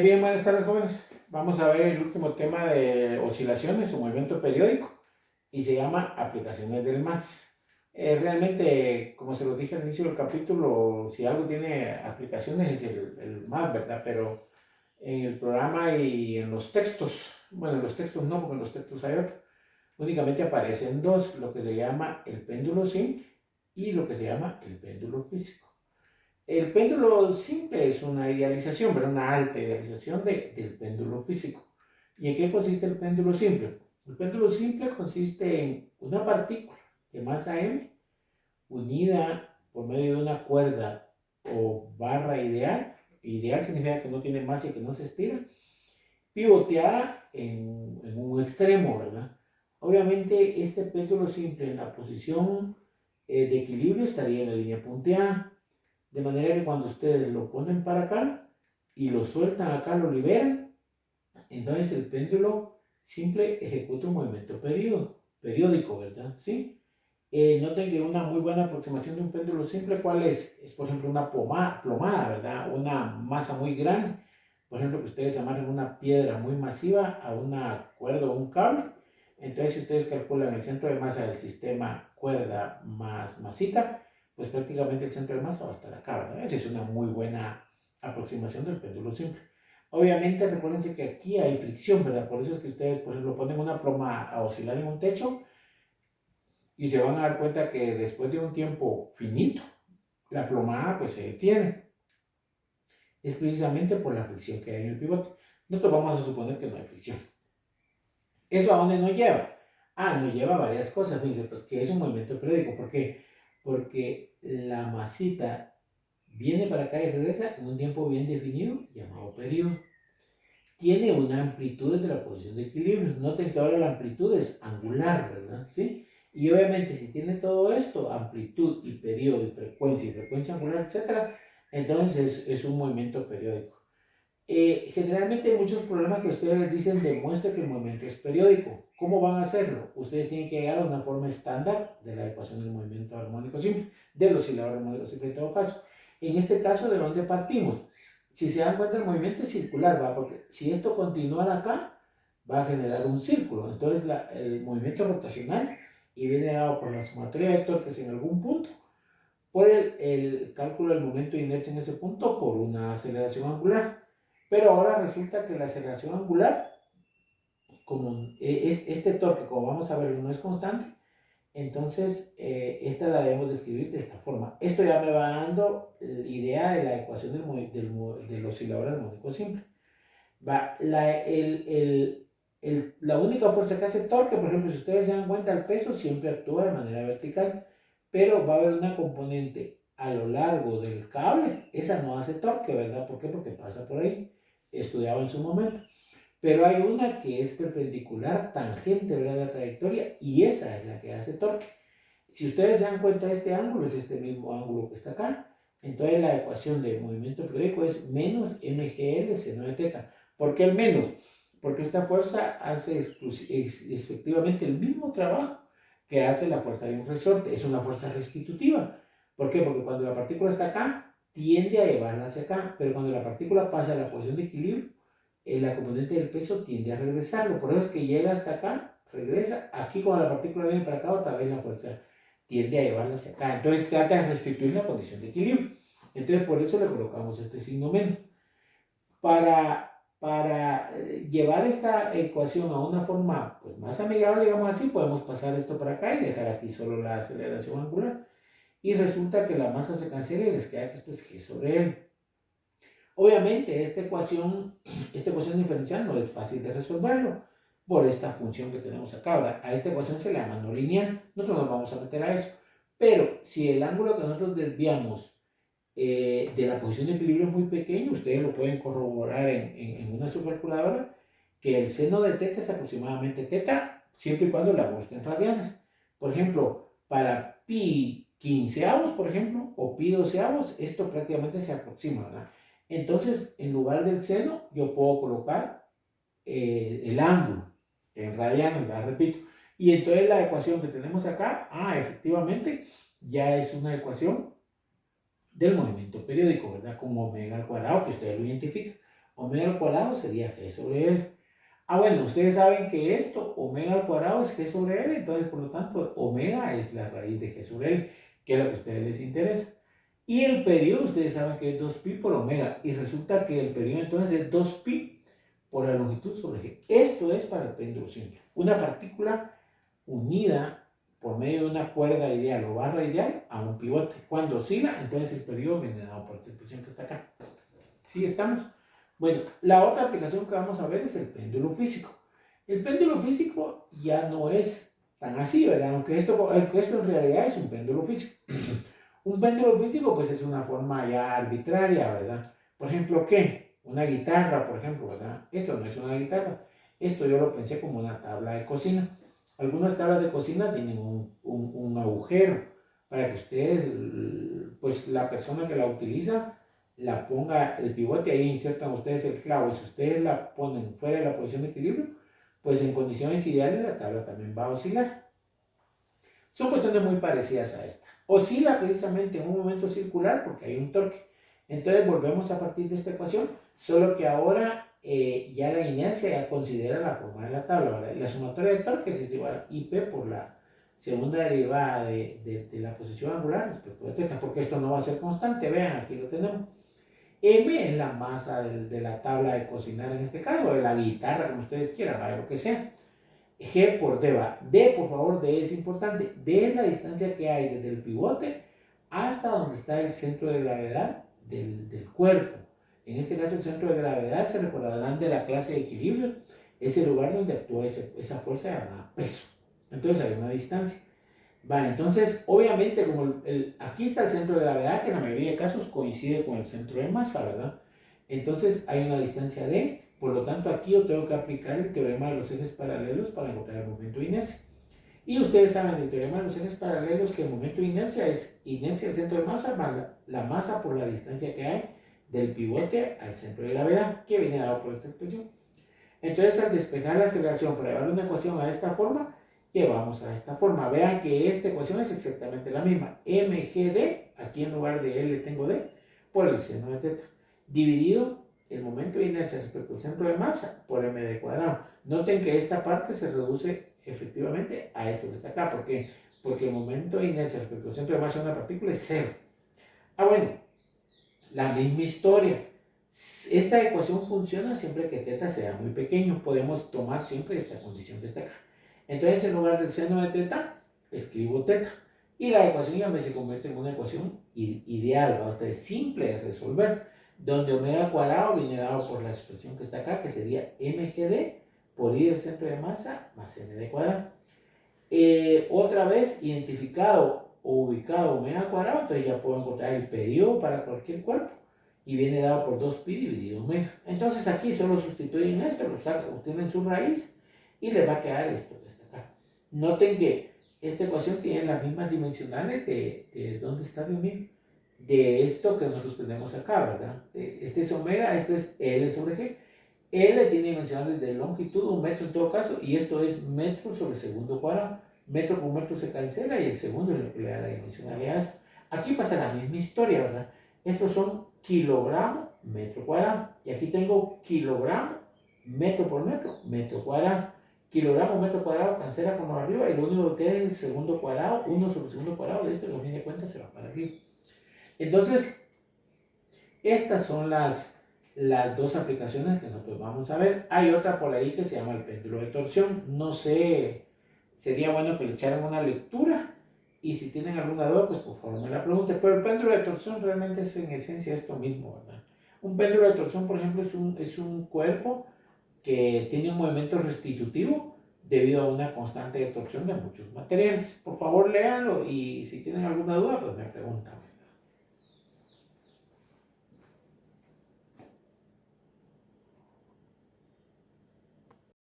Bien, buenas tardes, jóvenes. Vamos a ver el último tema de oscilaciones o movimiento periódico y se llama aplicaciones del MAS. Realmente, como se lo dije al inicio del capítulo, si algo tiene aplicaciones es el MAS, ¿verdad? Pero en el programa y en los textos, bueno, en los textos no, porque en los textos hay otro, únicamente aparecen dos, lo que se llama el péndulo simple y lo que se llama el péndulo físico. El péndulo simple es una idealización, pero una alta idealización del péndulo físico. ¿Y en qué consiste el péndulo simple? El péndulo simple consiste en una partícula de masa m unida por medio de una cuerda o barra ideal. Ideal significa que no tiene masa y que no se estira. Pivoteada en un extremo, ¿verdad? Obviamente este péndulo simple en la posición de equilibrio estaría en la línea punteada. De manera que cuando ustedes lo ponen para acá y lo sueltan acá, lo liberan, entonces el péndulo simple ejecuta un movimiento periódico, ¿verdad? ¿Sí? Noten que una muy buena aproximación de un péndulo simple, ¿cuál es? Es, por ejemplo, una plomada, ¿verdad? Una masa muy grande. Por ejemplo, que ustedes amarren una piedra muy masiva a una cuerda o un cable. Entonces, si ustedes calculan el centro de masa del sistema cuerda más masita, pues prácticamente el centro de masa va a estar acá, ¿verdad? Esa es una muy buena aproximación del péndulo simple. Obviamente, recuérdense que aquí hay fricción, ¿verdad? Por eso es que ustedes, por ejemplo, ponen una ploma a oscilar en un techo y se van a dar cuenta que después de un tiempo finito, la plomada pues se detiene. Es precisamente por la fricción que hay en el pivote. Nosotros vamos a suponer que no hay fricción. ¿Eso a dónde nos lleva? Nos lleva a varias cosas. Fíjense, pues que es un movimiento periódico. ¿Por qué? Porque la masita viene para acá y regresa en un tiempo bien definido llamado periodo. Tiene una amplitud de la posición de equilibrio. Noten que ahora la amplitud es angular, ¿verdad? ¿Sí? Y obviamente si tiene todo esto, amplitud y periodo y frecuencia angular, etc., entonces es un movimiento periódico. Generalmente hay muchos problemas que ustedes les dicen demuestra que el movimiento es periódico. ¿Cómo van a hacerlo? Ustedes tienen que llegar a una forma estándar de la ecuación del movimiento armónico simple, del oscilador armónico simple en todo caso. En este caso, ¿de dónde partimos? Si se dan cuenta, el movimiento es circular, ¿va? Porque si esto continúa acá, va a generar un círculo. Entonces, el movimiento rotacional y viene dado por la sumatoria de torques en algún punto, por el cálculo del momento de inercia en ese punto, por una aceleración angular. Pero ahora resulta que la aceleración angular, como este torque, como vamos a ver, no es constante, entonces esta la debemos describir de esta forma. Esto ya me va dando la idea de la ecuación del oscilador armónico simple. Va, la única fuerza que hace torque, por ejemplo, si ustedes se dan cuenta, el peso siempre actúa de manera vertical, pero va a haber una componente a lo largo del cable, esa no hace torque, ¿verdad? ¿Por qué? Porque pasa por ahí, estudiado en su momento. Pero hay una que es perpendicular, tangente, ¿verdad? La trayectoria, y esa es la que hace torque. Si ustedes se dan cuenta, este ángulo es este mismo ángulo que está acá. Entonces la ecuación de movimiento periódico es menos mgl seno de teta. ¿Por qué el menos? Porque esta fuerza hace efectivamente el mismo trabajo que hace la fuerza de un resorte. Es una fuerza restitutiva. ¿Por qué? Porque cuando la partícula está acá, tiende a llevarla hacia acá, pero cuando la partícula pasa a la posición de equilibrio, la componente del peso tiende a regresarlo. Por eso es que llega hasta acá, regresa. Aquí cuando la partícula viene para acá, otra vez la fuerza tiende a llevarla hacia acá. Entonces trata de restituir la condición de equilibrio. Entonces por eso le colocamos este signo menos. Para llevar esta ecuación a una forma pues, más amigable, digamos así, podemos pasar esto para acá y dejar aquí solo la aceleración angular. Y resulta que la masa se cancela y les queda que esto es G sobre L. Obviamente esta ecuación diferencial no es fácil de resolverlo por esta función que tenemos acá. ¿Verdad? A esta ecuación se le llama no lineal. Nosotros nos vamos a meter a eso. Pero si el ángulo que nosotros desviamos de la posición de equilibrio es muy pequeño, ustedes lo pueden corroborar en una subcalculadora, que el seno de teta es aproximadamente teta, siempre y cuando la busquen en radianes. Por ejemplo, para pi quinceavos, por ejemplo, o pi doceavos, esto prácticamente se aproxima, ¿verdad? Entonces, en lugar del seno, yo puedo colocar el ángulo en radianes, ¿verdad? Repito. Y entonces la ecuación que tenemos acá, efectivamente, ya es una ecuación del movimiento periódico, ¿verdad? Con omega al cuadrado, que ustedes lo identifican. Omega al cuadrado sería G sobre L. Bueno, ustedes saben que esto, omega al cuadrado es G sobre L, entonces por lo tanto omega es la raíz de G sobre L, que es lo que a ustedes les interesa. Y el periodo, ustedes saben que es 2pi por omega, y resulta que el periodo entonces es 2pi por la longitud sobre G. Esto es para el péndulo simple. Una partícula unida por medio de una cuerda ideal o barra ideal a un pivote. Cuando oscila, entonces el periodo viene dado por esta expresión que está acá. ¿Sí estamos? Bueno, la otra aplicación que vamos a ver es el péndulo físico. El péndulo físico ya no es tan así, ¿verdad? Aunque esto en realidad es un péndulo físico. Un péndulo físico pues es una forma ya arbitraria, ¿verdad? Por ejemplo, ¿qué? Una guitarra, por ejemplo, ¿verdad? Esto no es una guitarra. Esto yo lo pensé como una tabla de cocina. Algunas tablas de cocina tienen un agujero para que ustedes, pues la persona que la utiliza, la ponga el pivote, ahí insertan ustedes el clavo, y si ustedes la ponen fuera de la posición de equilibrio, pues en condiciones ideales la tabla también va a oscilar. Son cuestiones muy parecidas a esta. Oscila precisamente en un momento circular porque hay un torque. Entonces volvemos a partir de esta ecuación, solo que ahora ya la inercia ya considera la forma de la tabla, ¿verdad? La sumatoria de torques es igual a IP por la segunda derivada de la posición angular respecto de θ, porque esto no va a ser constante. Vean, aquí lo tenemos. M es la masa de la tabla de cocinar en este caso, de la guitarra, como ustedes quieran, vaya lo que sea. G por D va. D, por favor, D es importante. D es la distancia que hay desde el pivote hasta donde está el centro de gravedad del cuerpo. En este caso, el centro de gravedad, se recordarán de la clase de equilibrio, es el lugar donde actúa esa fuerza llamada peso. Entonces hay una distancia. Entonces, obviamente, como aquí está el centro de gravedad, que en la mayoría de casos coincide con el centro de masa, ¿verdad? Entonces hay una distancia D. Por lo tanto, aquí yo tengo que aplicar el teorema de los ejes paralelos para encontrar el momento de inercia. Y ustedes saben del teorema de los ejes paralelos que el momento de inercia es inercia al centro de masa más la masa por la distancia que hay del pivote al centro de gravedad, que viene dado por esta expresión. Entonces, al despejar la aceleración para llevar una ecuación a esta forma, llevamos a esta forma. Vean que esta ecuación es exactamente la misma. mgd, aquí en lugar de L tengo D, por el seno de θ, dividido el momento de inercia respecto al centro de masa por md cuadrado. Noten que esta parte se reduce efectivamente a esto que está acá. ¿Por qué? Porque el momento de inercia respecto al centro de masa de una partícula es cero. Bueno, la misma historia. Esta ecuación funciona siempre que θ sea muy pequeño. Podemos tomar siempre esta condición que está acá. Entonces, en lugar del seno de θ, escribo θ. Y la ecuación ya se convierte en una ecuación ideal, bastante simple de resolver, donde omega cuadrado viene dado por la expresión que está acá, que sería mgd por i del centro de masa más md cuadrado. Otra vez, identificado o ubicado omega cuadrado, entonces ya puedo encontrar el periodo para cualquier cuerpo y viene dado por 2pi dividido omega. Entonces aquí solo sustituyen esto, obtienen su raíz y les va a quedar esto que está acá. Noten que esta ecuación tiene las mismas dimensionales de ¿dónde está, Dios mío? De esto que nosotros tenemos acá, ¿verdad? Este es omega, esto es L sobre G. L tiene dimensionales de longitud, 1 metro en todo caso, y esto es metro sobre segundo cuadrado. Metro con metro se cancela y el segundo es lo que le da la dimensionalidad a esto. Aquí pasa la misma historia, ¿verdad? Estos son kilogramo metro cuadrado. Y aquí tengo kilogramo metro por metro cuadrado. Kilogramo metro cuadrado cancela con lo arriba y lo único que queda es el segundo cuadrado, 1 sobre segundo cuadrado de esto, que a fin de cuentas se va para arriba. Entonces, estas son las dos aplicaciones que nosotros vamos a ver. Hay otra por ahí que se llama el péndulo de torsión. No sé, sería bueno que le echaran una lectura. Y si tienen alguna duda, pues por favor me la pregunten. Pero el péndulo de torsión realmente es en esencia esto mismo, ¿verdad? Un péndulo de torsión, por ejemplo, es un cuerpo que tiene un movimiento restitutivo debido a una constante de torsión de muchos materiales. Por favor, léanlo y si tienen alguna duda, pues me preguntan.